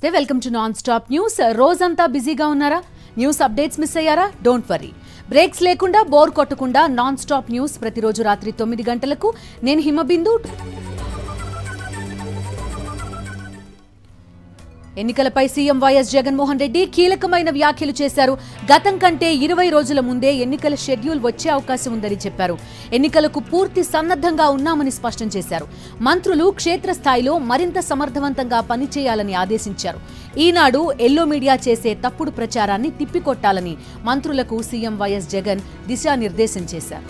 నమస్తే, welcome to non stop news. రోజంతా బిజీగా ఉన్నారా? న్యూస్ అప్డేట్స్ మిస్ అయ్యారా? డోంట్ వరీ, బ్రేక్స్ లేకుండా బోర్ కొట్టకుండా నాన్ స్టాప్ న్యూస్ ప్రతిరోజు రాత్రి 9 గంటలకు. నేను హిమబిందు. ఎన్నికలపై సీఎం వైఎస్ జగన్మోహన్ రెడ్డి కీలకమైన వ్యాఖ్యలు చేశారు. గతం కంటే 20 రోజుల ముందే ఎన్నికల షెడ్యూల్ వచ్చే అవకాశం ఉందని చెప్పారు. ఎన్నికలకు పూర్తి సన్నద్ధంగా ఉన్నామని స్పష్టం చేశారు. మంత్రులు క్షేత్రస్థాయిలో మరింత సమర్థవంతంగా పనిచేయాలని ఆదేశించారు. ఈనాడు ఎల్లో మీడియా చేసే తప్పుడు ప్రచారాన్ని తిప్పికొట్టాలని మంత్రులకు సీఎం వైఎస్ జగన్ దిశానిర్దేశం చేశారు.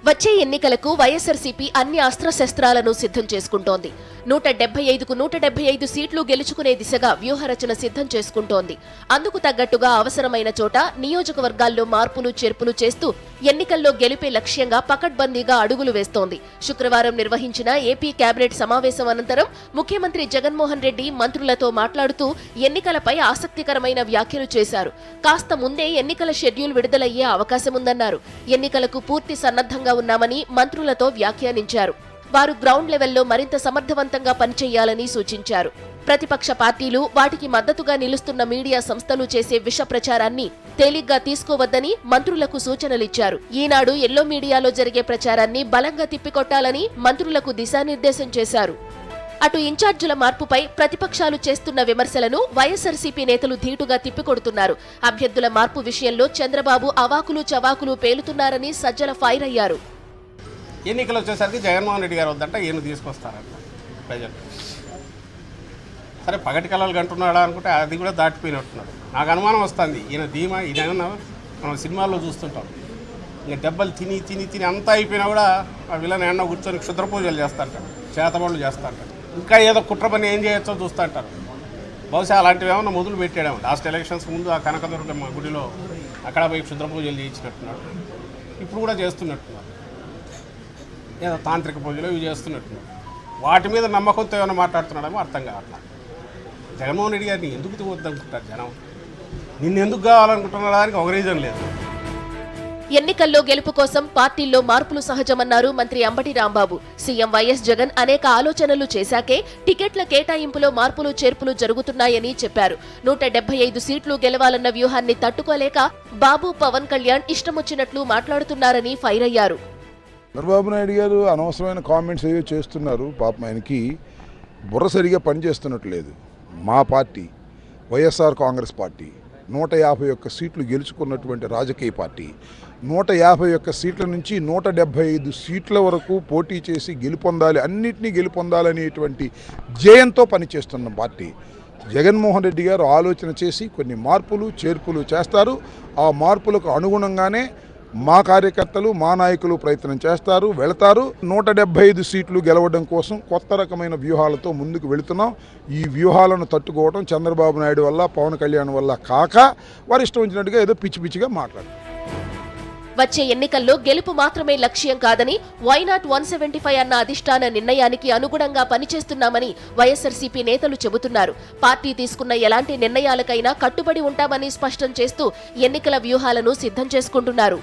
వచ్చే ఎన్నికలకు వైఎస్ఆర్సీపీ అన్ని అస్త్రశస్త్రాలను సిద్ధం చేసుకుంటోంది. 175కు 175 సీట్లు గెలుచుకునే దిశగా వ్యూహరచన సిద్ధం చేసుకుంటోంది. అందుకు తగ్గట్టుగా అవసరమైన చోట నియోజకవర్గాల్లో మార్పులు చేర్పులు చేస్తూ ఎన్నికల్లో గెలిపే లక్ష్యంగా పకడ్బందీగా అడుగులు వేస్తోంది. శుక్రవారం నిర్వహించిన ఏపీ కేబినెట్ సమావేశం అనంతరం ముఖ్యమంత్రి జగన్మోహన్ రెడ్డి మంత్రులతో మాట్లాడుతూ ఎన్నికలపై ఆసక్తికరమైన వ్యాఖ్యలు చేశారు. కాస్త ముందే ఎన్నికల షెడ్యూల్ విడుదలయ్యే అవకాశముందన్నారు. ఎన్నికలకు పూర్తి సన్నద్ధంగా ఉన్నామని మంత్రులతో వ్యాఖ్యానించారు. వారు గ్రౌండ్ లెవెల్లో మరింత సమర్థవంతంగా పనిచేయాలని సూచించారు. ప్రతిపక్ష పార్టీలు, వాటికి మద్దతుగా నిలుస్తున్న మీడియా సంస్థలు చేసే విష ప్రచారాన్ని తేలిగ్గా తీసుకోవద్దని మంత్రులకు సూచనలిచ్చారు. ఈనాడు ఎల్లో మీడియాలో జరిగే ప్రచారాన్ని బలంగా తిప్పికొట్టాలని మంత్రులకు దిశానిర్దేశం చేశారు. అటు ఇన్ఛార్జీల మార్పుపై ప్రతిపక్షాలు చేస్తున్న విమర్శలను వైఎస్ఆర్సీపీ నేతలు ధీటుగా తిప్పికొడుతున్నారు. అభ్యర్థుల మార్పు విషయంలో చంద్రబాబు అవాకులు చవాకులు పేలుతున్నారని సజ్జల ఫైర్ అయ్యారు. ఎన్నికలు వచ్చేసరికి జగన్మోహన్ రెడ్డి గారు వద్దంట, ఈయన తీసుకొస్తారంట ప్రజలు. సరే పగటి కళలు కంటున్నాడా అనుకుంటే అది కూడా దాటిపోయినట్టున్నాడు. నాకు అనుమానం వస్తుంది, ఈయన ధీమా ఇదేమన్నా మనం సినిమాల్లో చూస్తుంటాం. ఇంకా దెబ్బలు తిని తిని తిని అంతా అయిపోయినా కూడా ఆ విలన్ ఎండ కూర్చొని క్షుద్ర పూజలు చేస్తాంటారు, చేతబడులు చేస్తాంటారు, ఇంకా ఏదో కుట్ర పని ఏం చేయొచ్చో చూస్తుంటారు. బహుశా అలాంటివి ఏమన్నా మొదలు పెట్టాడేమో. లాస్ట్ ఎలక్షన్స్ ముందు ఆ కనకదుర్గమ్మ గుడిలో అక్కడ పోయి క్షుద్ర పూజలు చేయించినట్టున్నాడు. ఇప్పుడు కూడా చేస్తున్నట్టున్నారు, ఏదో తాంత్రిక పూజలు ఇవి చేస్తున్నట్టున్నారు. వాటి మీద నమ్మకంతో ఏమైనా మాట్లాడుతున్నాడేమో అర్థం కావట్లేదు. జగన్మోహన్ రెడ్డి గారిని ఎందుకు వద్దనుకుంటారు జనం? నిన్నెందుకు కావాలనుకుంటున్న దానికి ఒక రీజన్ లేదు. ఎన్నికల్లో గెలుపు కోసం పార్టీల్లో మార్పులు సహజమన్నారు మంత్రి అంబటి రాంబాబు. సీఎం వైఎస్ జగన్ అనేక ఆలోచనలు చేశాకే టికెట్ల కేటాయింపులో మార్పులు చేర్పులు జరుగుతున్నాయని చెప్పారు. 175 సీట్లు గెలవాలన్న వ్యూహాన్ని తట్టుకోలేక బాబు, పవన్ కళ్యాణ్ ఇష్టమొచ్చినట్లు మాట్లాడుతున్నారని ఫైర్ అయ్యారు. చంద్రబాబు నాయుడు గారు అనవసరమైన కామెంట్స్ ఏవో చేస్తున్నారు. పాపం ఆయనకి బుర్ర సరిగా పనిచేస్తున్నట్లేదు. మా పార్టీ వైఎస్ఆర్ కాంగ్రెస్ పార్టీ 151 సీట్లు గెలుచుకున్నటువంటి రాజకీయ పార్టీ. 151 సీట్ల నుంచి 175 సీట్ల వరకు పోటీ చేసి గెలుపొందాలి, అన్నింటినీ గెలుపొందాలనేటువంటి ధ్యేయంతో పనిచేస్తున్న పార్టీ. జగన్మోహన్ రెడ్డి గారు ఆలోచన చేసి కొన్ని మార్పులు చేర్పులు చేస్తారు. ఆ మార్పులకు అనుగుణంగానే మా కార్యకర్తలు, మా నాయకులు ప్రయత్నం చేస్తారు, వెళతారు. 175 సీట్లు గెలవడం కోసం కొత్త రకమైన వ్యూహాలతో ముందుకు వెళుతున్నాం. ఈ వ్యూహాలను తట్టుకోవడం చంద్రబాబు నాయుడు వల్ల, పవన్ కళ్యాణ్ వల్ల కాక వారు ఇష్టం వచ్చినట్టుగా ఏదో పిచ్చి పిచ్చిగా మాట్లాడారు. వచ్చే ఎన్నికల్లో గెలుపు మాత్రమే లక్ష్యం కాదని, వైనాట్ 175 అన్న అధిష్టాన నిర్ణయానికి అనుగుణంగా పనిచేస్తున్నామని వైఎస్ఆర్సీపీ నేతలు చెబుతున్నారు. పార్టీ తీసుకున్న ఎలాంటి నిర్ణయాలకైనా కట్టుబడి ఉంటామని స్పష్టం చేస్తూ ఎన్నికల వ్యూహాలను సిద్ధం చేసుకుంటున్నారు.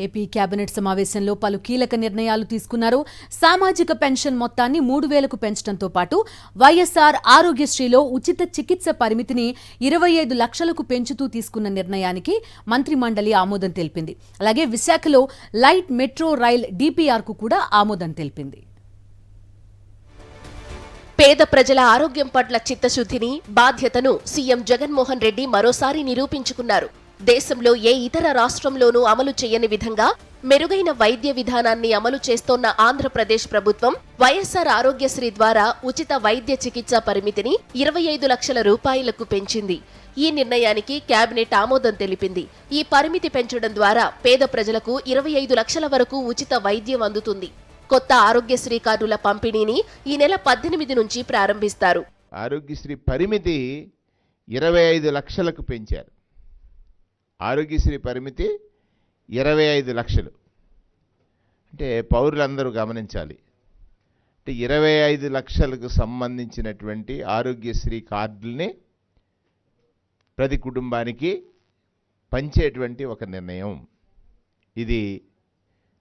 ఏపీ కేబినెట్ సమావేశంలో పలు కీలక నిర్ణయాలు తీసుకున్నారు. సామాజిక పెన్షన్ మొత్తాన్ని 3,000కు పెంచడంతో పాటు వైఎస్ఆర్ ఆరోగ్యశ్రీలో ఉచిత చికిత్స పరిమితిని 25 లక్షలకు పెంచుతూ తీసుకున్న నిర్ణయానికి మంత్రిమండలి ఆమోదం తెలిపింది. అలాగే విశాఖలో లైట్ మెట్రో రైల్ DPRకు కూడా ఆమోదం తెలిపింది. పేద ప్రజల ఆరోగ్యం పట్ల చిత్తశుద్ధిని, బాధ్యతను సీఎం జగన్మోహన్ రెడ్డి మరోసారి నిరూపించుకున్నారు. దేశంలో ఏ ఇతర రాష్ట్రంలోనూ అమలు చేయని విధంగా మెరుగైన వైద్య విధానాన్ని అమలు చేస్తోన్న ఆంధ్రప్రదేశ్ ప్రభుత్వం వైఎస్ఆర్ ఆరోగ్యశ్రీ ద్వారా ఉచిత వైద్య చికిత్స పరిమితిని 25 లక్షల రూపాయలకు పెంచింది. ఈ నిర్ణయానికి కేబినెట్ ఆమోదం తెలిపింది. ఈ పరిమితి పెంచడం ద్వారా పేద ప్రజలకు 25 లక్షల వరకు ఉచిత వైద్యం అందుతుంది. కొత్త ఆరోగ్యశ్రీ కార్డుల పంపిణీని ఈ నెల 18 నుంచి ప్రారంభిస్తారు. ఆరోగ్యశ్రీ పరిమితి 25 లక్షలకు పెంచారు. ఆరోగ్యశ్రీ పరిమితి 25 లక్షలు అంటే పౌరులందరూ గమనించాలి. అంటే 25 లక్షలకు సంబంధించినటువంటి ఆరోగ్యశ్రీ కార్డుల్ని ప్రతి కుటుంబానికి పంచేటువంటి ఒక నిర్ణయం. ఇది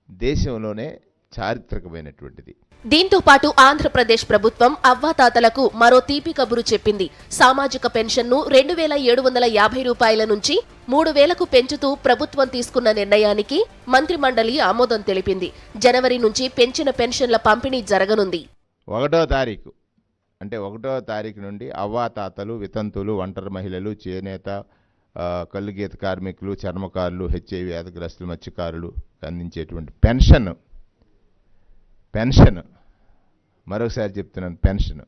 దేశంలోనే చారిత్రకమైనటువంటిది. దీంతో పాటు ఆంధ్రప్రదేశ్ ప్రభుత్వం అవ్వాతాతలకు మరో తీపి కబురు చెప్పింది. సామాజిక పెన్షన్ను 2,750 రూపాయల నుంచి 3,000కు పెంచుతూ ప్రభుత్వం తీసుకున్న నిర్ణయానికి మంత్రిమండలి ఆమోదం తెలిపింది. జనవరి నుంచి పెంచిన పెన్షన్ల పంపిణీ జరగనుంది. 1వ తారీఖు అంటే 1వ తారీఖు నుండి అవ్వాతాతలు, వితంతువులు, ఒంటరి మహిళలు, చేనేత, కల్లుగీత కార్మికులు, చర్మకారులు, హెచ్ఐవి వ్యాధిగ్రస్తులు, మత్స్యకారులు అందించేటువంటి పెన్షన్ మరొకసారి చెప్తున్నాను, పెన్షన్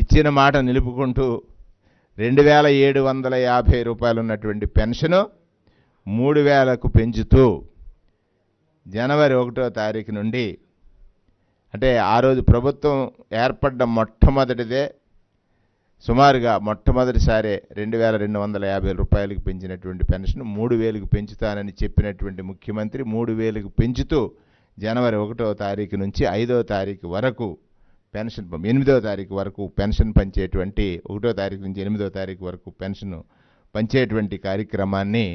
ఇచ్చిన మాట నిలుపుకుంటూ 2,750 రూపాయలు ఉన్నటువంటి పెన్షను 3,000కు పెంచుతూ జనవరి 1వ తారీఖు నుండి, అంటే ఆ రోజు ప్రభుత్వం ఏర్పడ్డ మొట్టమొదటిదే, సుమారుగా మొట్టమొదటిసారే 2,250 రూపాయలకు పెంచినటువంటి పెన్షన్ 3,000కు పెంచుతానని చెప్పినటువంటి ముఖ్యమంత్రి 3,000కు పెంచుతూ జనవరి 1వ తారీఖు నుంచి 5వ తారీఖు వరకు పెన్షన్, 8వ తారీఖు వరకు పెన్షన్ పంచేటువంటి, 1వ తారీఖు నుంచి 8వ తారీఖు వరకు పెన్షన్ పంచేటువంటి కార్యక్రమాన్ని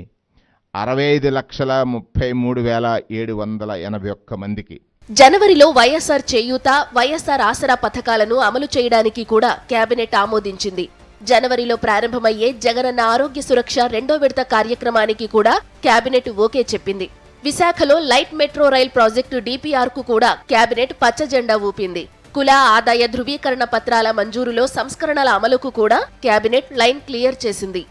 65,33,781 మందికి. జనవరిలో వైఎస్ఆర్ చేయూత, వైఎస్ఆర్ ఆసరా పథకాలను అమలు చేయడానికి కూడా కేబినెట్ ఆమోదించింది. జనవరిలో ప్రారంభమయ్యే జగనన్న ఆరోగ్య సురక్ష 2వ విడత కార్యక్రమానికి కూడా కేబినెట్ ఓకే చెప్పింది. విశాఖలో light metro rail project DPR కు కూడా కేబినెట్ పచ్చజెండా ఊపింది. కుల ఆదాయ ధృవీకరణ పత్రాల మంజూరులో సంస్కరణల అమలుకు కూడా కేబినెట్ లైన్ క్లియర్ చేసింది.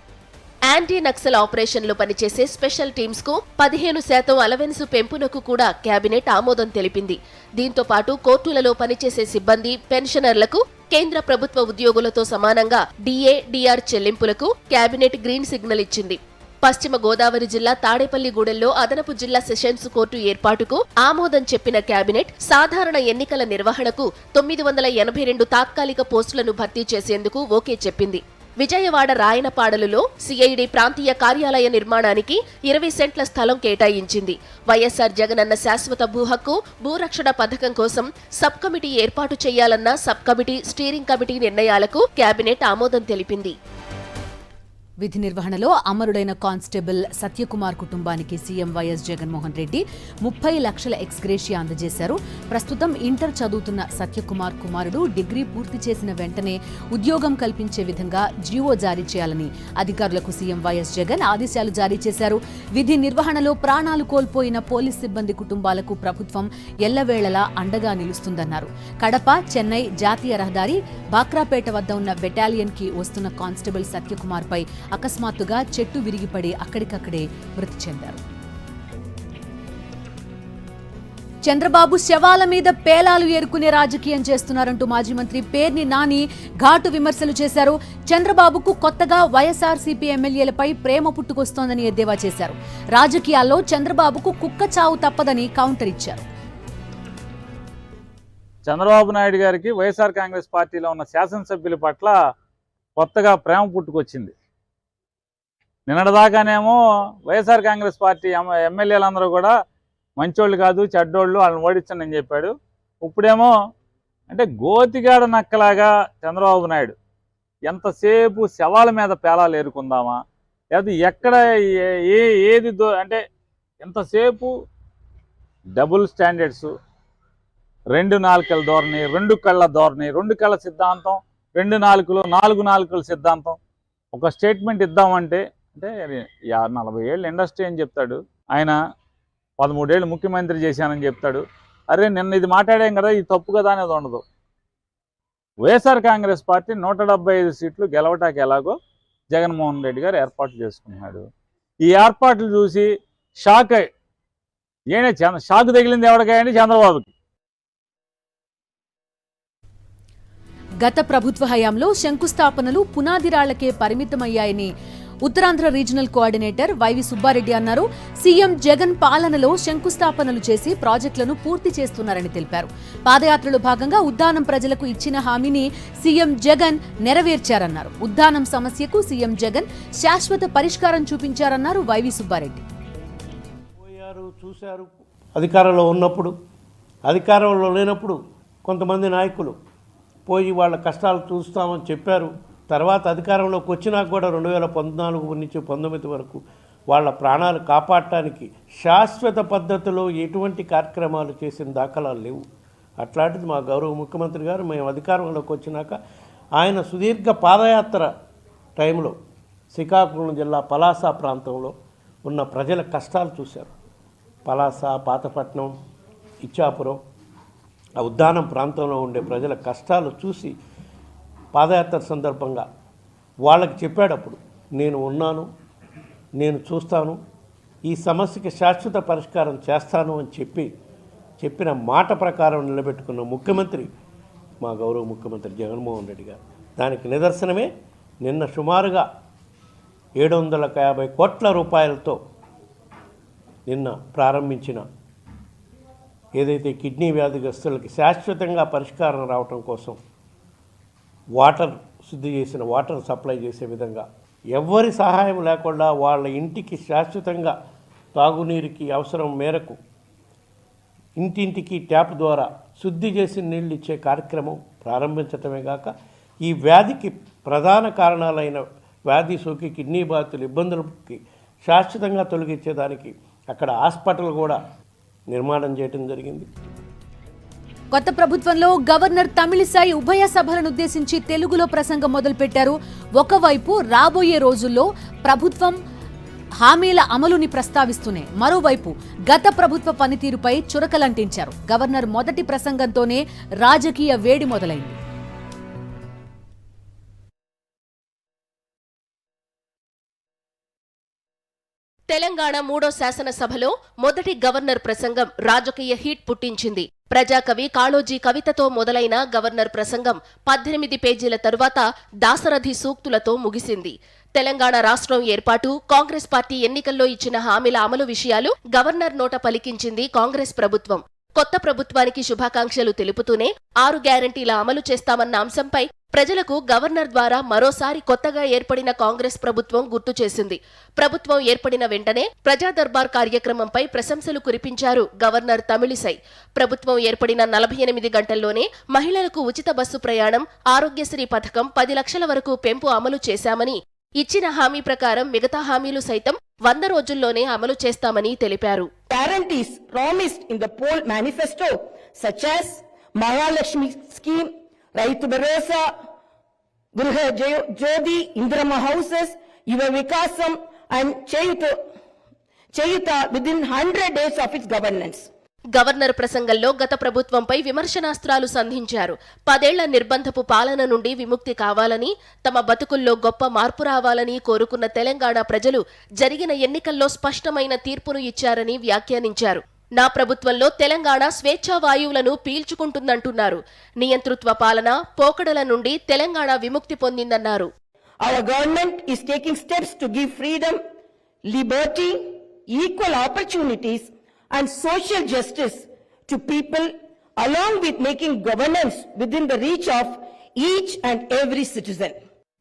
యాంటీ నక్సల్ ఆపరేషన్లో పనిచేసే స్పెషల్ టీమ్స్ కు 15% అలవెన్స్ పెంపునకు కూడా కేబినెట్ ఆమోదం తెలిపింది. దీంతో పాటు కోర్టులలో పనిచేసే సిబ్బంది, పెన్షనర్లకు కేంద్ర ప్రభుత్వ ఉద్యోగులతో సమానంగా DA, DR చెల్లింపులకు కేబినెట్ గ్రీన్ సిగ్నల్ ఇచ్చింది. పశ్చిమ గోదావరి జిల్లా తాడేపల్లిగూడెంలో అదనపు జిల్లా సెషన్స్ కోర్టు ఏర్పాటుకు ఆమోదం చెప్పిన కేబినెట్ సాధారణ ఎన్నికల నిర్వహణకు 982 తాత్కాలిక పోస్టులను భర్తీ చేసేందుకు ఓకే చెప్పింది. విజయవాడ రాయనపాడలులో CID ప్రాంతీయ కార్యాలయ నిర్మాణానికి 20 సెంట్ల స్థలం కేటాయించింది. వైఎస్ఆర్ జగనన్న శాశ్వత భూహక్కు, భూరక్షణ పథకం కోసం సబ్ కమిటీ ఏర్పాటు చేయాలన్న సబ్ కమిటీ, స్టీరింగ్ కమిటీ నిర్ణయాలకు కేబినెట్ ఆమోదం తెలిపింది. విధి నిర్వహణలో అమరుడైన కానిస్టేబుల్ సత్యకుమార్ కుటుంబానికి సీఎం వైఎస్ జగన్మోహన్ రెడ్డి 30 లక్షల ఎక్స్గ్రేషియా అందజేశారు. ప్రస్తుతం ఇంటర్ చదువుతున్న సత్యకుమార్ కుమారుడు డిగ్రీ పూర్తి చేసిన వెంటనే ఉద్యోగం కల్పించే విధంగా జీవో జారీ చేయాలని అధికారులకు సీఎం వైఎస్ జగన్ ఆదేశాలు జారీ చేశారు. విధి నిర్వహణలో ప్రాణాలు కోల్పోయిన పోలీస్ సిబ్బంది కుటుంబాలకు ప్రభుత్వం ఎల్లవేళలా అండగా నిలుస్తుందన్నారు. కడప, చెన్నై జాతీయ రహదారి బాక్రాపేట వద్ద ఉన్న బెటాలియన్ కి వస్తున్న కానిస్టేబుల్ సత్యకుమార్ పై అకస్మాత్తుగా చెట్టు విరిగిపడి అక్కడికక్కడే మృతి చెందారు. చంద్రబాబు శవాల మీద పేలాలు ఏరుకునే రాజకీయం చేస్తున్నారంటూ మాజీ మంత్రి పేర్ని నాని ఘాటు విమర్శలు చేశారు. చంద్రబాబుకు కొత్తగా వైఎస్ఆర్సీపీ ఎమ్మెల్యేలపై ప్రేమ పుట్టుకొస్తోందని ఎద్దేవా చేశారు. రాజకీయాల్లో చంద్రబాబుకు కుక్క చావు తప్పదని కౌంటర్ ఇచ్చారు. చంద్రబాబు నాయుడు గారికి వైఎస్ఆర్ కాంగ్రెస్ పార్టీలో ఉన్న శాసనసభ్యుల పట్ల కొత్తగా ప్రేమ పుట్టుకొచ్చింది. నిన్నటిదాకానేమో వైఎస్ఆర్ కాంగ్రెస్ పార్టీ ఎమ్మెల్యేలందరూ కూడా మంచోళ్ళు కాదు, చెడ్డోళ్ళు, వాళ్ళని ఓడించండి చెప్పాడు. ఇప్పుడేమో అంటే గోతిగాడ నక్కలాగా చంద్రబాబు నాయుడు ఎంతసేపు శవాల మీద పేలాలు ఏరుకుందామా, లేదా ఎక్కడ ఏది అంటే ఎంతసేపు డబుల్ స్టాండర్డ్స్, 2 నాలుకల ధోరణి, 2 కళ్ళ ధోరణి, 2 కళ్ళ సిద్ధాంతం, 2 నాలుకలు, 4 నాలుకల సిద్ధాంతం. ఒక స్టేట్మెంట్ ఇద్దామంటే అంటే 40 ఏళ్ళు ఇండస్ట్రీ అని చెప్తాడు ఆయన, 13 ఏళ్ళు ముఖ్యమంత్రి చేశానని చెప్తాడు. అరే నిన్న ఇది మాట్లాడాం కదా, ఇది తప్పు కదా అనేది ఉండదు. వైఎస్ఆర్ కాంగ్రెస్ పార్టీ 175 సీట్లు గెలవటానికి ఎలాగో జగన్మోహన్ రెడ్డి గారు ఏర్పాట్లు చేసుకున్నాడు. ఈ ఏర్పాట్లు చూసి షాక్ షాక్ తగిలింది ఎవరికైనా చంద్రబాబుకి. గత ప్రభుత్వ హయాంలో శంకుస్థాపనలు పునాది రాళ్లకే పరిమితమయ్యాయని Uttarandhra regional coordinator Y V Subbareddy అన్నారు. సీఎం జగన్ పాలనలో శంకుస్థాపనలు చేసి ప్రాజెక్టులను పూర్తి చేస్తున్నారని తెలిపారు. పాదయాత్రలో భాగంగా ఉద్దానం ప్రజలకు ఇచ్చిన హామీని సీఎం జగన్ నెరవేర్చారన్నారు. ఉద్దానం సమస్యకు సీఎం జగన్ శాశ్వత పరిష్కారం చూపించారన్నారు వైవి సుబ్బారెడ్డి. చూశారు అధికారంలో ఉన్నప్పుడు, అధికారంలో లేనప్పుడు కొంతమంది నాయకులు పోయి వాళ్ళ కష్టాలు చూస్తామని చెప్పారు. తర్వాత అధికారంలోకి వచ్చినాక కూడా 2014 నుంచి 19 వరకు వాళ్ళ ప్రాణాలు కాపాడటానికి శాశ్వత పద్ధతిలో ఎటువంటి కార్యక్రమాలు చేసిన దాఖలాలు లేవు. అట్లాంటిది మా గౌరవ ముఖ్యమంత్రి గారు మేము అధికారంలోకి వచ్చినాక ఆయన సుదీర్ఘ పాదయాత్ర టైంలో శ్రీకాకుళం జిల్లా పలాస ప్రాంతంలో ఉన్న ప్రజల కష్టాలు చూశారు. పలాస, పాతపట్నం, ఇచ్చాపురం, ఆ ఉద్దానం ప్రాంతంలో ఉండే ప్రజల కష్టాలు చూసి పాదయాత్ర సందర్భంగా వాళ్ళకి చెప్పాడప్పుడు, నేను ఉన్నాను, నేను చూస్తాను, ఈ సమస్యకి శాశ్వత పరిష్కారం చేస్తాను అని చెప్పిన మాట ప్రకారం నిలబెట్టుకున్న ముఖ్యమంత్రి మా గౌరవ ముఖ్యమంత్రి జగన్మోహన్ రెడ్డి గారు. దానికి నిదర్శనమే నిన్న సుమారుగా 750 కోట్ల రూపాయలతో నిన్న ప్రారంభించిన ఏదైతే కిడ్నీ వ్యాధిగ్రస్తులకి శాశ్వతంగా పరిష్కారం రావటం కోసం వాటర్ శుద్ధి చేసిన వాటర్ సప్లై చేసే విధంగా ఎవ్వరి సహాయం లేకుండా వాళ్ళ ఇంటికి శాశ్వతంగా తాగునీరుకి అవసరం మేరకు ఇంటింటికి ట్యాప్ ద్వారా శుద్ధి చేసి నీళ్ళు ఇచ్చే కార్యక్రమం ప్రారంభించటమే కాక ఈ వ్యాధికి ప్రధాన కారణాలైన వ్యాధి సోకి కిడ్నీ బాధితుల ఇబ్బందులకి శాశ్వతంగా తొలగించేదానికి అక్కడ హాస్పిటల్ కూడా నిర్మాణం చేయడం జరిగింది. కొత్త ప్రభుత్వంలో గవర్నర్ తమిళిసై ఉభయ సభలను ఉద్దేశించి తెలుగులో ప్రసంగం మొదలుపెట్టారు. ఒకవైపు రాబోయే రోజుల్లో ప్రభుత్వం హామీల అమలుని ప్రస్తావిస్తూనే మరోవైపు గత ప్రభుత్వ పనితీరుపై చురకలంటించారు. గవర్నర్ మొదటి ప్రసంగంతోనే రాజకీయ వేడి మొదలైంది. తెలంగాణ 3వ శాసనసభలో మొదటి గవర్నర్ ప్రసంగం రాజకీయ హీట్ పుట్టించింది. ప్రజాకవి కాళోజీ కవితతో మొదలైన గవర్నర్ ప్రసంగం 18 పేజీల తరువాత దాశరథి సూక్తులతో ముగిసింది. తెలంగాణ రాష్ట్రం ఏర్పాటు, కాంగ్రెస్ పార్టీ ఎన్నికల్లో ఇచ్చిన హామీల అమలు విషయాలు గవర్నర్ నోట పలికించింది కాంగ్రెస్ ప్రభుత్వం. కొత్త ప్రభుత్వానికి శుభాకాంక్షలు తెలుపుతూనే 6 గ్యారంటీల అమలు చేస్తామన్న అంశంపై ప్రజలకు గవర్నర్ ద్వారా మరోసారి కొత్తగా ఏర్పడిన కాంగ్రెస్ ప్రభుత్వం గుర్తు చేసింది. ప్రభుత్వం ఏర్పడిన వెంటనే ప్రజా దర్బార్ కార్యక్రమంపై ప్రశంసలు కురిపించారు గవర్నర్ తమిళిసై. ప్రభుత్వం ఏర్పడిన 48 గంటల్లోనే మహిళలకు ఉచిత బస్సు ప్రయాణం, ఆరోగ్యశ్రీ పథకం 10 లక్షల వరకు పెంపు అమలు చేశామని, ఇచ్చిన హామీ ప్రకారం మిగతా హామీలు సైతం 100 రోజుల్లోనే అమలు చేస్తామని తెలిపారు. Guarantees promised in the poll manifesto such as Mahalakshmi scheme, Raitu Bharosa, Griha Jyoti, Indrama houses, Yuva Vikasam and Chayuta within 100 days of its governance. Governor ప్రసంగంలో గత ప్రభుత్వంపై విమర్శనాస్త్రాలు సంధించారు. 10 ఏళ్ల నిర్బంధపు పాలన నుండి విముక్తి కావాలని, తమ బతుకుల్లో గొప్ప మార్పు రావాలని కోరుకున్న తెలంగాణ ప్రజలు జరిగిన ఎన్నికల్లో స్పష్టమైన తీర్పును ఇచ్చారని వ్యాఖ్యానించారు. నా ప్రభుత్వంలో తెలంగాణ స్వేచ్ఛా వాయువులను పీల్చుకుంటుందంటున్నారు. నియంతృత్వ పాలన, పోకడల నుండి తెలంగాణ విముక్తి పొందిందన్నారు. Our government is taking steps to give freedom, liberty, equal opportunities and social justice to people, along with making governance within the reach of each and every citizen.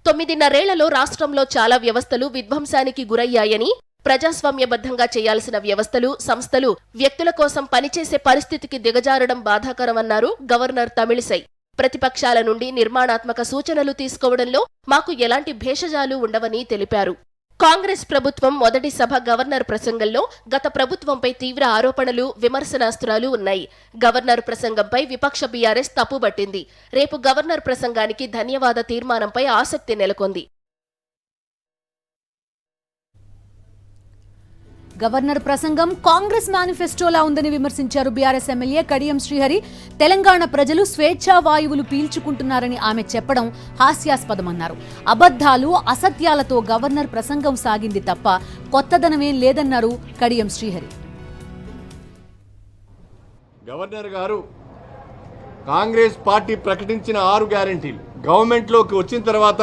9.5 ఏళ్లలో రాష్ట్రంలో చాలా వ్యవస్థలు విధ్వంసానికి గురయ్యాయని, ప్రజాస్వామ్యబద్ధంగా చేయాల్సిన వ్యవస్థలు, సంస్థలు వ్యక్తుల కోసం పనిచేసే పరిస్థితికి దిగజారడం బాధాకరమన్నారు గవర్నర్ తమిళిసై. ప్రతిపక్షాల నుండి నిర్మాణాత్మక సూచనలు తీసుకోవడంలో మాకు ఎలాంటి భేషజాలు ఉండవని తెలిపారు. కాంగ్రెస్ ప్రభుత్వం మొదటి సభ గవర్నర్ ప్రసంగంలో గత ప్రభుత్వంపై తీవ్ర ఆరోపణలు, విమర్శనాస్త్రాలు ఉన్నాయి. గవర్నర్ ప్రసంగంపై విపక్ష బీఆర్ఎస్ తప్పుబట్టింది. రేపు గవర్నర్ ప్రసంగానికి ధన్యవాద తీర్మానంపై ఆసక్తి నెలకొంది. గవర్నర్ ప్రసంగం కాంగ్రెస్ మేనిఫెస్టోలా ఉందని విమర్శించారు బీఆర్ఎస్ ఎమ్మెల్యే కడియం శ్రీహరి. తెలంగాణ ప్రజలు స్వేచ్ఛా వాయువులు పీల్చుకుంటున్నారని ఆమె చెప్పడం హాస్యాస్పదమన్నారు. అబద్ధాలు, అసత్యాలతో గవర్నర్ ప్రసంగం సాగింది తప్ప కొత్తదనమేం లేదన్నారు కడియం శ్రీహరి. గవర్నర్ గారు కాంగ్రెస్ పార్టీ ప్రకటించిన 6 గ్యారెంటీలు గవర్నమెంట్లోకి వచ్చిన తర్వాత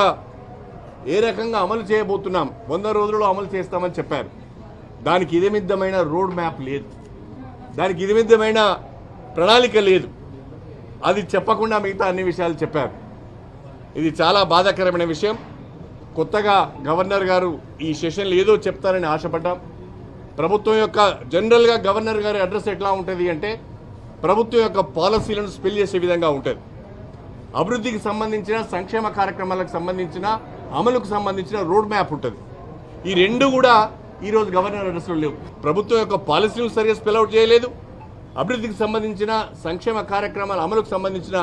ఏ రకంగా అమలు చేయబోతున్నాం, 100 రోజుల్లో అమలు చేస్తామని చెప్పారు. దానికి ఇదమిద్దమైన రోడ్ మ్యాప్ లేదు, దానికి ఇదమిద్దమైన ప్రణాళిక లేదు. అది చెప్పకుండా మిగతా అన్ని విషయాలు చెప్పారు. ఇది చాలా బాధాకరమైన విషయం. కొత్తగా గవర్నర్ గారు ఈ సెషన్లో ఏదో చెప్తారని ఆశపడ్డాం. ప్రభుత్వం యొక్క జనరల్గా గవర్నర్ గారి అడ్రస్ ఎట్లా ఉంటుంది అంటే ప్రభుత్వం యొక్క పాలసీలను స్పెల్ చేసే విధంగా ఉంటుంది. అభివృద్ధికి సంబంధించిన, సంక్షేమ కార్యక్రమాలకు సంబంధించిన, అమలుకు సంబంధించిన రోడ్ మ్యాప్ ఉంటుంది. ఈ రెండు కూడా ఈరోజు గవర్నర్ అడ్రస్లో లేవు. ప్రభుత్వం యొక్క పాలసీలు సరిగ్గా స్పెల్అవుట్ చేయలేదు. అభివృద్ధికి సంబంధించిన సంక్షేమ కార్యక్రమాల అమలుకు సంబంధించిన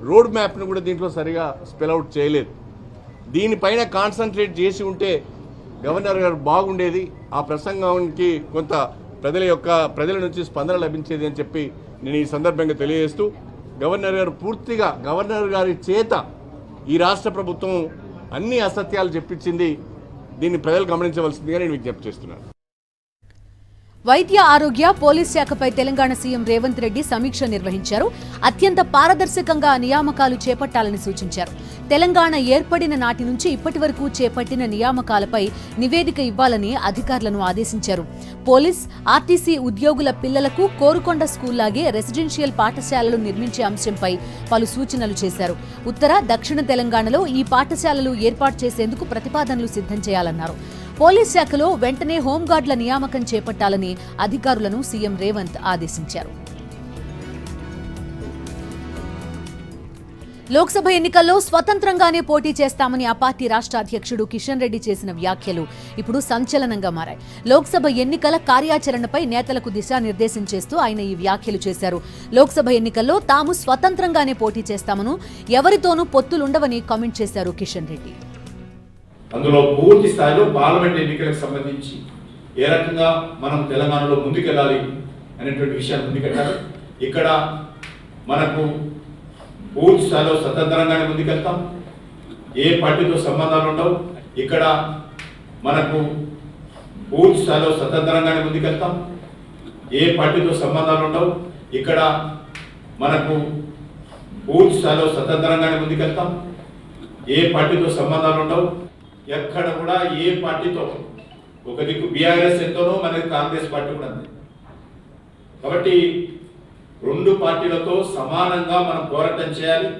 రోడ్ మ్యాప్ను కూడా దీంట్లో సరిగా స్పెల్అవుట్ చేయలేదు. దీనిపైన కాన్సన్ట్రేట్ చేసి ఉంటే గవర్నర్ గారు బాగుండేది. ఆ ప్రసంగానికి కొంత ప్రజల నుంచి స్పందన లభించేది అని చెప్పి నేను ఈ సందర్భంగా తెలియజేస్తూ, గవర్నర్ గారు పూర్తిగా గవర్నర్ గారి చేత ఈ రాష్ట్ర ప్రభుత్వం అన్ని అసత్యాలు చెప్పించింది. దీన్ని ప్రజలు గమనించవలసిందిగా నేను విజ్ఞప్తి చేస్తున్నాను. వైద్య ఆరోగ్య పోలీస్ శాఖపై తెలంగాణ సీఎం రేవంత్ రెడ్డి సమీక్ష నిర్వహించారు. అత్యంత పారదర్శకంగా నియామకాలు చేపట్టాలని సూచించారు. తెలంగాణ ఏర్పడిన నాటి నుంచి ఇప్పటి వరకు చేపట్టిన నియామకాలపై నివేదిక ఇవ్వాలని అధికారులను ఆదేశించారు. పోలీస్, ఆర్టీసీ ఉద్యోగుల పిల్లలకు కోరుకొండ స్కూల్లాగే రెసిడెన్షియల్ పాఠశాలలు నిర్మించే అంశంపై పలు సూచనలు చేశారు. ఉత్తర, దక్షిణ తెలంగాణలో ఈ పాఠశాలలు ఏర్పాటు చేసేందుకు ప్రతిపాదనలు సిద్ధం చేయాలన్నారు. పోలీస్ శాఖలో వెంటనే హోంగార్డుల నియామకం చేపట్టాలని అధికారులను సీఎం రేవంత్ ఆదేశించారు. లోక్సభ ఎన్నికల్లో స్వతంత్రంగానే పోటీ చేస్తామని ఆ పార్టీ రాష్ట్ర అధ్యక్షుడు కిషన్ రెడ్డి చేసిన వ్యాఖ్యలు ఇప్పుడు సంచలనంగా మారాయి. లోక్సభ ఎన్నికల కార్యాచరణపై నేతలకు దిశానిర్దేశం చేస్తూ ఆయన ఈ వ్యాఖ్యలు చేశారు. లోక్సభ ఎన్నికల్లో తాము స్వతంత్రంగానే పోటీ చేస్తామని, ఎవరితోనూ పొత్తులుండవని కామెంట్ చేశారు కిషన్ రెడ్డి. అందులో పూర్తి స్థాయిలో పార్లమెంట్ ఎన్నికలకు సంబంధించి ఏ రకంగా మనం తెలంగాణలో ముందుకెళ్ళాలి అనేటువంటి విషయాన్ని ముందుకెళ్ళాలి. ఇక్కడ మనకు పూర్తి స్థాయిలో స్వతంత్రంగానే ముందుకెళ్తాం. ఏ పార్టీతో సంబంధాలు ఉండవు. ఇక్కడ మనకు పూర్తి స్థాయిలో స్వతంత్రంగానే ముందుకెళ్తాం. ఏ పార్టీతో సంబంధాలు ఉండవు. ఇక్కడ మనకు పూర్తి స్థాయిలో స్వతంత్రంగానే ముందుకెళ్తాం. ఏ పార్టీతో సంబంధాలు ఉండవు. ఎక్కడ కూడా ఏ పార్టీతో, ఒక దిక్కు బీఆర్ఎస్ ఎంతోనో మనకి కాంగ్రెస్ పార్టీ కూడా అంతే. కాబట్టి రెండు పార్టీలతో సమానంగా మనం పోరాటం చేయాలి.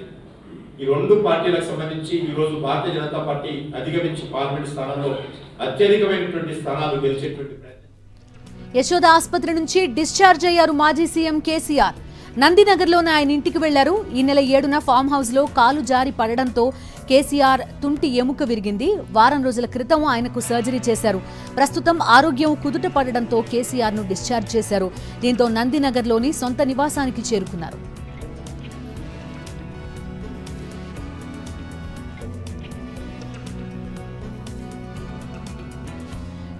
ఈ రెండు పార్టీలకు సంబంధించి ఈరోజు భారతీయ జనతా పార్టీ అధిగమించి పార్లమెంట్ స్థానంలో అత్యధికమైనటువంటి స్థానాలు గెలిచేటువంటి ప్రయత్నం. యశోద ఆసుపత్రి నుంచి డిశ్చార్జ్ అయ్యారు మాజీ సీఎం కేసీఆర్. నందినగర్లోని ఆయన ఇంటికి వెళ్లారు. ఈ నెల 7న ఫామ్ హౌస్ లో కాలు జారి పడడంతో కేసీఆర్ తుంటి ఎముక విరిగింది. వారం రోజుల క్రితం ఆయనకు సర్జరీ చేశారు. ప్రస్తుతం ఆరోగ్యం కుదుట పడడంతో కేసీఆర్ ను డిశ్చార్జ్ చేశారు. దీంతో నందినగర్లోని సొంత నివాసానికి చేరుకున్నారు.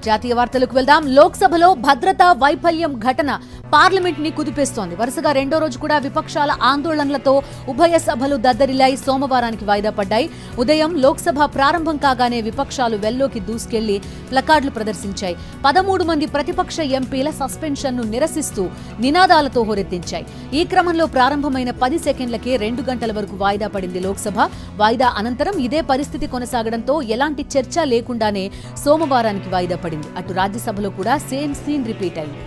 జాతీయ వార్తలకు వెళ్దాం. లోక్సభలో భద్రతా వైఫల్యం ఘటన పార్లమెంట్ ని కుదిపేస్తోంది. వరుసగా రెండో రోజు కూడా విపక్షాల ఆందోళనలతో ఉభయ సభలు దద్దరిల్లాయి. సోమవారానికి వాయిదా పడ్డాయి. ఉదయం లోక్సభ ప్రారంభం కాగానే విపక్షాలు వెల్లోకి దూసుకెళ్లి ప్లకార్డులు ప్రదర్శించాయి. 13 మంది ప్రతిపక్ష ఎంపీల సస్పెన్షన్ ను నిరసిస్తూ నినాదాలతో హోరెత్తించాయి. ఈ క్రమంలో ప్రారంభమైన 10 సెకండ్లకే 2 గంటల వరకు వాయిదా పడింది లోక్సభ. వాయిదా అనంతరం ఇదే పరిస్థితి కొనసాగడంతో ఎలాంటి చర్చ లేకుండానే సోమవారానికి వాయిదా పడింది. అటు రాజ్యసభలో కూడా సేమ్ సీన్ రిపీట్ అయింది.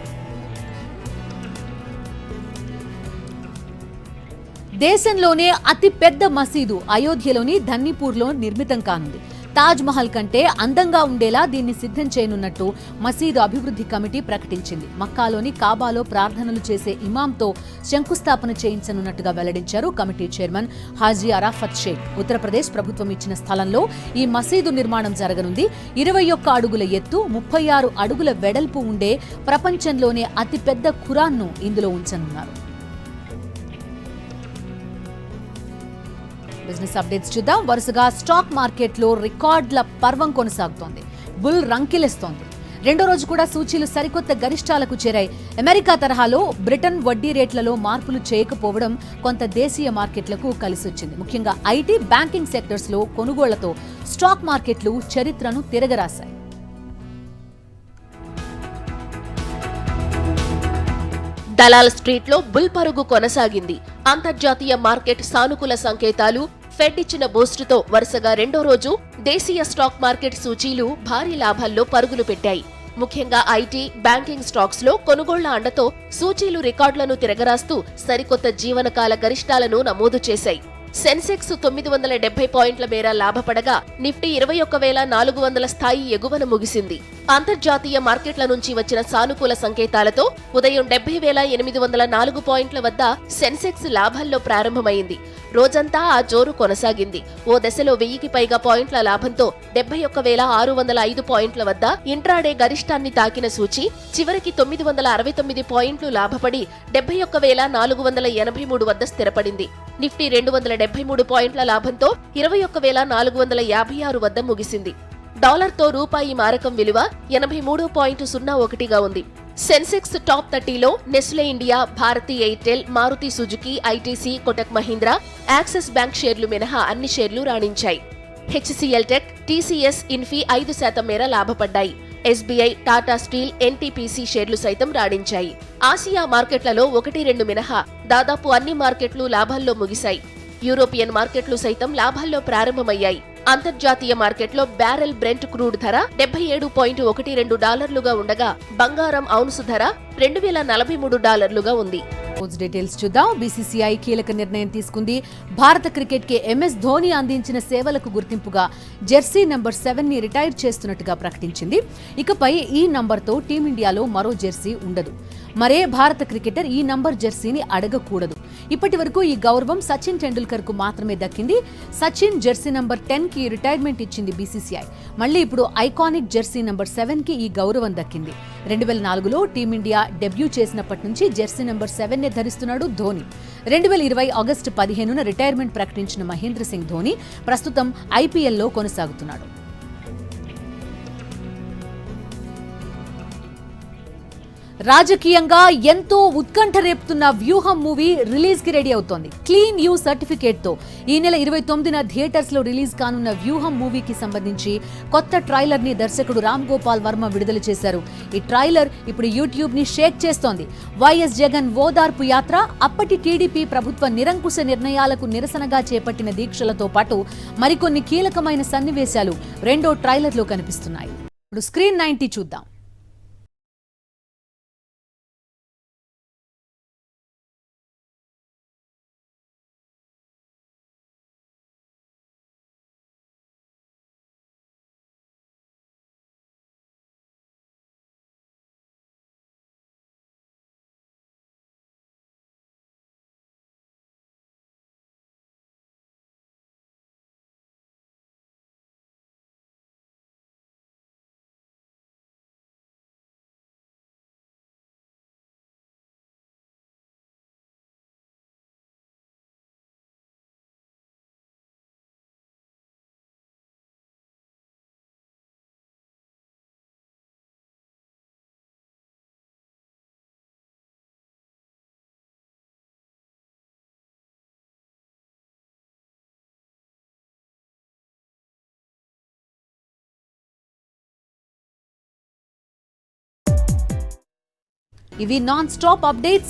దేశంలోనే అతి పెద్ద మసీదు అయోధ్యలోని ధన్నీపూర్లో నిర్మితం కానుంది. తాజ్ మహల్ కంటే అందంగా ఉండేలా దీన్ని సిద్ధం చేయనున్నట్టు మసీదు అభివృద్ధి కమిటీ ప్రకటించింది. మక్కాలోని కాబాలో ప్రార్థనలు చేసే ఇమాంతో శంకుస్థాపన చేయించనున్నట్టుగా వెల్లడించారు కమిటీ చైర్మన్ హాజీ అరాఫత్ షేక్. ఉత్తరప్రదేశ్ ప్రభుత్వం ఇచ్చిన స్థలంలో ఈ మసీదు నిర్మాణం జరగనుంది. 21 అడుగుల ఎత్తు, 36 అడుగుల వెడల్పు ఉండే ప్రపంచంలోనే అతిపెద్ద ఖురాన్ను ఇందులో ఉంచనున్నారు. బిజినెస్ అప్డేట్స్ చూద్దాం. వరుసగా స్టాక్ మార్కెట్లో రికార్డుల పర్వం కొనసాగుతోంది. బుల్ రంకిలేస్తోంది. రెండో రోజు కూడా సూచీలు సరికొత్త గరిష్టాలకు చేరాయి. అమెరికా తరహాలో బ్రిటన్ వడ్డీ రేట్లలో మార్పులు చేయకపోవడం కొంత దేశీయ మార్కెట్లకు కలిసొచ్చింది. ముఖ్యంగా ఐటీ, బ్యాంకింగ్ సెక్టర్స్ లో కొనుగోళ్లతో స్టాక్ మార్కెట్లు చరిత్రను తిరగరాశాయి. దలాల్ స్ట్రీట్ లో బుల్ పరుగు కొనసాగింది. అంతర్జాతీయ మార్కెట్ సానుకూల సంకేతాలు, ఫెడ్ ఇచ్చిన బూస్టుతో వరుసగా రెండో రోజు దేశీయ స్టాక్ మార్కెట్ సూచీలు భారీ లాభాల్లో పరుగులు పెట్టాయి. ముఖ్యంగా ఐటీ, బ్యాంకింగ్ స్టాక్స్ లో కొనుగోళ్ల అండతో సూచీలు రికార్డులను తిరగరాస్తూ సరికొత్త జీవనకాల గరిష్టాలను నమోదు చేశాయి. సెన్సెక్స్ 970 పాయింట్ల మేర లాభపడగా నిఫ్టీ 21,400 స్థాయి ఎగువన ముగిసింది. అంతర్జాతీయ మార్కెట్ల నుంచి వచ్చిన సానుకూల సంకేతాలతో ఉదయం 70,804 పాయింట్ల వద్ద సెన్సెక్స్ లాభాల్లో ప్రారంభమైంది. రోజంతా ఆ జోరు కొనసాగింది. ఓ దశలో 1000కి పైగా పాయింట్ల లాభంతో 71,605 పాయింట్ల వద్ద ఇంట్రాడే గరిష్టాన్ని తాకిన సూచి చివరికి 969 పాయింట్లు లాభపడి 71,483 వద్ద స్థిరపడింది. నిఫ్టీ 273 పాయింట్ల లాభంతో 21,456 వద్ద ముగిసింది. డాలర్తో రూపాయి మారకం విలువ 83.01గా ఉంది. సెన్సెక్స్ టాప్ 30లో Nestle India, Bharti Airtel, Maruti Suzuki, ITC, Kotak Mahindra, Axis Bank షేర్లు మినహా అన్ని షేర్లు రాణించాయి. హెచ్సిఎల్ టెక్, టీసీఎస్, ఇన్ఫీ 5% మేర లాభపడ్డాయి. ఎస్బీఐ, టాటా స్టీల్, ఎన్టీపీసీ షేర్లు సైతం రాణించాయి. ఆసియా మార్కెట్లలో 1-2 మినహా దాదాపు అన్ని మార్కెట్లు లాభాల్లో ముగిశాయి. యూరోపియన్ మార్కెట్లు సైతం లాభాల్లో ప్రారంభమయ్యాయి. అంతర్జాతీయ మార్కెట్లో బ్యారెల్ బ్రెంట్ క్రూడ్ ధర $77.12 ఉండగా బంగారం ఔన్సు ధర $2,043 ఉంది. స్పోర్ట్స్ డీటెయిల్స్ చూద్దాం. బీసీసీఐ కీలక నిర్ణయం తీసుకుంది. భారత క్రికెట్ కి ఎంఎస్ ధోని అందించిన సేవలకు గుర్తింపుగా జెర్సీ నంబర్ 7ని రిటైర్ చేస్తున్నట్టుగా ప్రకటించింది. ఇకపై ఈ నంబర్తో టీమిండియాలో మరో జెర్సీ ఉండదు. మరే భారత క్రికెటర్ ఈ నంబర్ జెర్సీని అడగకూడదు. ఇప్పటి వరకు ఈ గౌరవం సచిన్ టెండూల్కర్ కు మాత్రమే దక్కింది. సచిన్ జెర్సీ నంబర్ 10కి రిటైర్మెంట్ ఇచ్చింది బీసీసీఐ. మళ్లీ ఇప్పుడు ఐకానిక్ జెర్సీ నంబర్ 7కి ఈ గౌరవం దక్కింది. 2004లో టీమిండియా డెబ్యూ చేసినప్పటి నుంచి జెర్సీ నంబర్ 7నే ధరిస్తున్నాడు ధోని. 2020 ఆగస్టు 15న రిటైర్మెంట్ ప్రకటించిన మహేంద్ర సింగ్ ధోని ప్రస్తుతం ఐపీఎల్లో కొనసాగుతున్నాడు. రాజకీయంగా ఎంతో ఉత్కంఠ రేపుతున్న వ్యూహం మూవీ రిలీజ్ కి రెడీ అవుతోంది. క్లీన్ యూ సర్టిఫికేట్ తో ఈ నెల 29న థియేటర్స్ లో రిలీజ్ కానున్న వ్యూహం మూవీకి సంబంధించి కొత్త ట్రైలర్ ని దర్శకుడు రామ్ గోపాల్ వర్మ విడుదల చేశారు. ఈ ట్రైలర్ ఇప్పుడు యూట్యూబ్ ని షేక్ చేస్తోంది. వైఎస్ జగన్ ఓదార్పు యాత్ర, అప్పటి టీడీపీ ప్రభుత్వ నిరంకుశ నిర్ణయాలకు నిరసనగా చేపట్టిన దీక్షలతో పాటు మరికొన్ని కీలకమైన సన్నివేశాలు రెండో ట్రైలర్ లో కనిపిస్తున్నాయి. ఇప్పుడు స్క్రీన్ 90 చూద్దాం. ఇవి నాన్ స్టాప్ అప్డేట్స్.